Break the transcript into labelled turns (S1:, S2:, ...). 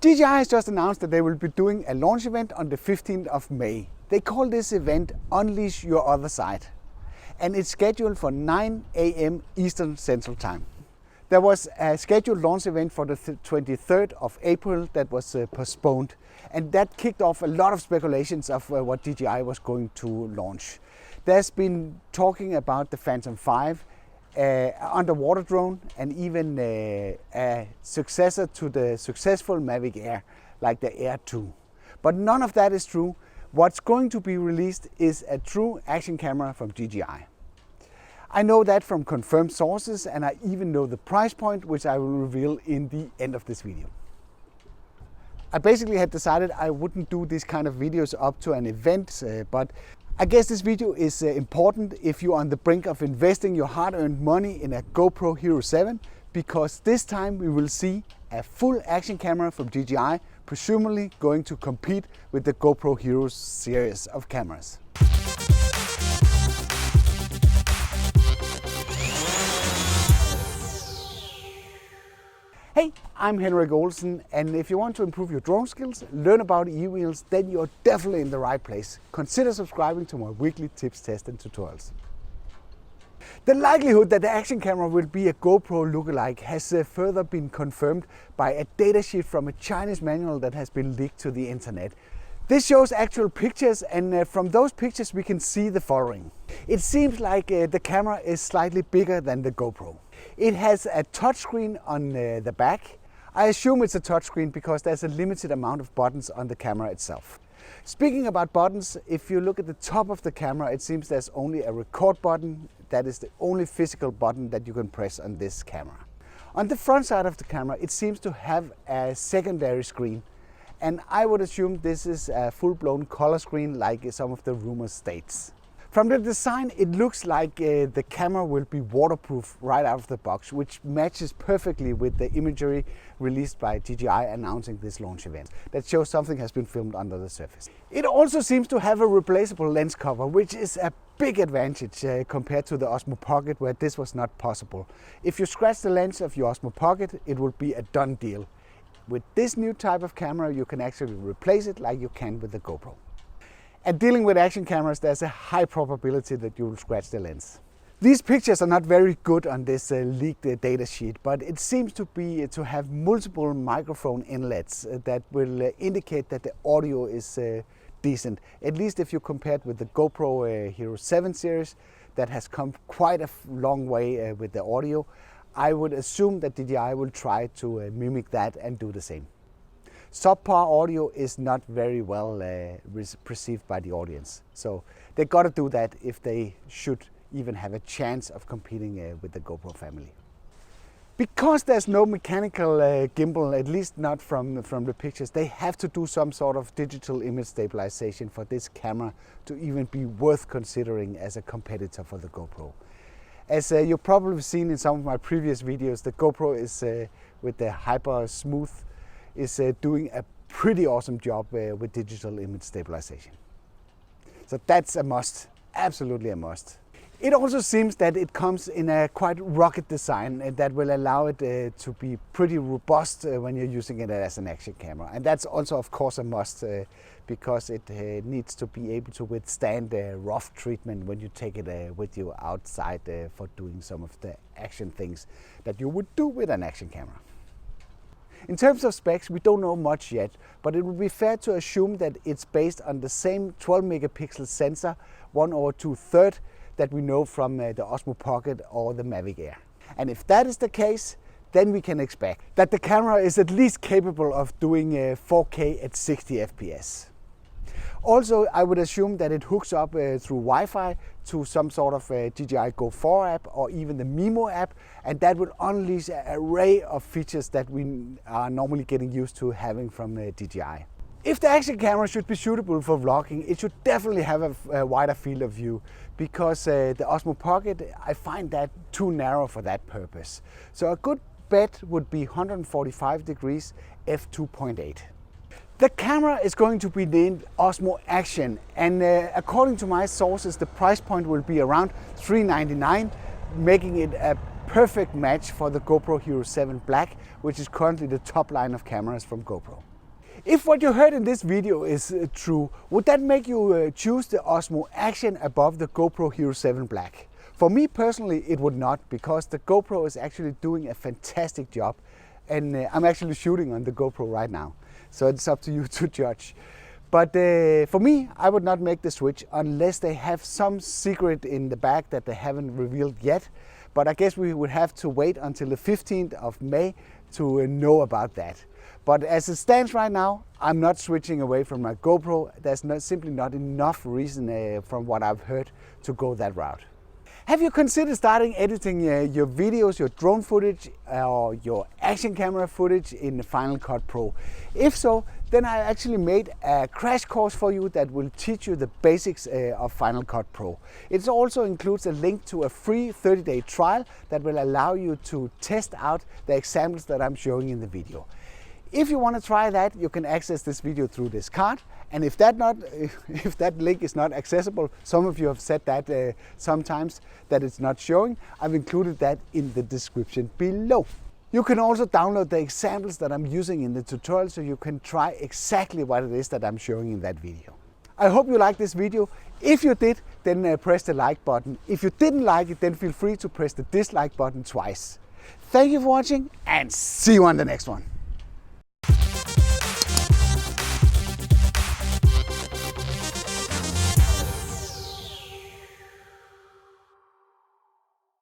S1: DJI has just announced that they will be doing a launch event on the 15th of May. They call this event Unleash Your Other Side, and it's scheduled for 9 a.m. Eastern Central Time. There was a scheduled launch event for the 23rd of April that was postponed, and that kicked off a lot of speculations of what DJI was going to launch. There's been talking about the Phantom 5, underwater drone, and even a successor to the successful Mavic Air, like the Air 2. But none of that is true. What's going to be released is a true action camera from DJI. I know that from confirmed sources, and I even know the price point, which I will reveal in the end of this video. I basically had decided I wouldn't do these kind of videos up to an event, but I guess this video is important if you're on the brink of investing your hard-earned money in a GoPro Hero 7, because this time we will see a full action camera from DJI, presumably going to compete with the GoPro Hero series of cameras. Hey, I'm Henrik Olsen, and if you want to improve your drone skills, learn about e-wheels, then you're definitely in the right place. Consider subscribing to my weekly tips, tests and tutorials. The likelihood that the action camera will be a GoPro lookalike has further been confirmed by a datasheet from a Chinese manual that has been leaked to the internet. This shows actual pictures, and from those pictures we can see the following. It seems like the camera is slightly bigger than the GoPro. It has a touchscreen on the back. I assume it's a touchscreen because there's a limited amount of buttons on the camera itself. Speaking about buttons, if you look at the top of the camera, it seems there's only a record button. That is the only physical button that you can press on this camera. On the front side of the camera, it seems to have a secondary screen. And I would assume this is a full-blown color screen like some of the rumors states. From the design, it looks like the camera will be waterproof right out of the box, which matches perfectly with the imagery released by DJI announcing this launch event. That shows something has been filmed under the surface. It also seems to have a replaceable lens cover, which is a big advantage compared to the Osmo Pocket, where this was not possible. If you scratch the lens of your Osmo Pocket, it will be a done deal. With this new type of camera, you can actually replace it like you can with the GoPro. And dealing with action cameras, there's a high probability that you will scratch the lens. These pictures are not very good on this leaked data sheet, but it seems to have multiple microphone inlets that will indicate that the audio is decent. At least if you compare it with the GoPro Hero 7 series, that has come quite a long way with the audio. I would assume that DJI will try to mimic that and do the same. Subpar audio is not very well perceived by the audience. So they got to do that if they should even have a chance of competing with the GoPro family. Because there's no mechanical gimbal, at least not from the pictures, they have to do some sort of digital image stabilization for this camera to even be worth considering as a competitor for the GoPro. As you've probably seen in some of my previous videos, the GoPro is with the Hyper Smooth is doing a pretty awesome job with digital image stabilization. So that's a must, absolutely a must. It also seems that it comes in a quite rugged design that will allow it to be pretty robust when you're using it as an action camera. And that's also of course a must because it needs to be able to withstand rough treatment when you take it with you outside for doing some of the action things that you would do with an action camera. In terms of specs, we don't know much yet, but it would be fair to assume that it's based on the same 12 megapixel sensor, 1/2 that we know from the Osmo Pocket or the Mavic Air. And if that is the case, then we can expect that the camera is at least capable of doing 4K at 60 FPS. Also, I would assume that it hooks up through Wi-Fi to some sort of DJI Go 4 app or even the Mimo app, and that will unleash an array of features that we are normally getting used to having from DJI. If the action camera should be suitable for vlogging, it should definitely have a wider field of view, because the Osmo Pocket, I find that too narrow for that purpose. So a good bet would be 145 degrees f2.8. The camera is going to be named Osmo Action, and according to my sources, the price point will be around $399, making it a perfect match for the GoPro Hero 7 Black, which is currently the top line of cameras from GoPro. If what you heard in this video is true, would that make you choose the Osmo Action above the GoPro Hero 7 Black? For me personally, it would not, because the GoPro is actually doing a fantastic job, and I'm actually shooting on the GoPro right now, so it's up to you to judge. But for me, I would not make the switch unless they have some secret in the bag that they haven't revealed yet. But I guess we would have to wait until the 15th of May to know about that. But as it stands right now, I'm not switching away from my GoPro. There's simply not enough reason from what I've heard to go that route. Have you considered starting editing your videos, your drone footage or your action camera footage in Final Cut Pro? If so, then I actually made a crash course for you that will teach you the basics of Final Cut Pro. It also includes a link to a free 30-day trial that will allow you to test out the examples that I'm showing in the video. If you want to try that, you can access this video through this card. And if that link is not accessible, some of you have said that sometimes that it's not showing, I've included that in the description below. You can also download the examples that I'm using in the tutorial so you can try exactly what it is that I'm showing in that video. I hope you liked this video. If you did, then press the like button. If you didn't like it, then feel free to press the dislike button twice. Thank you for watching and see you on the next one.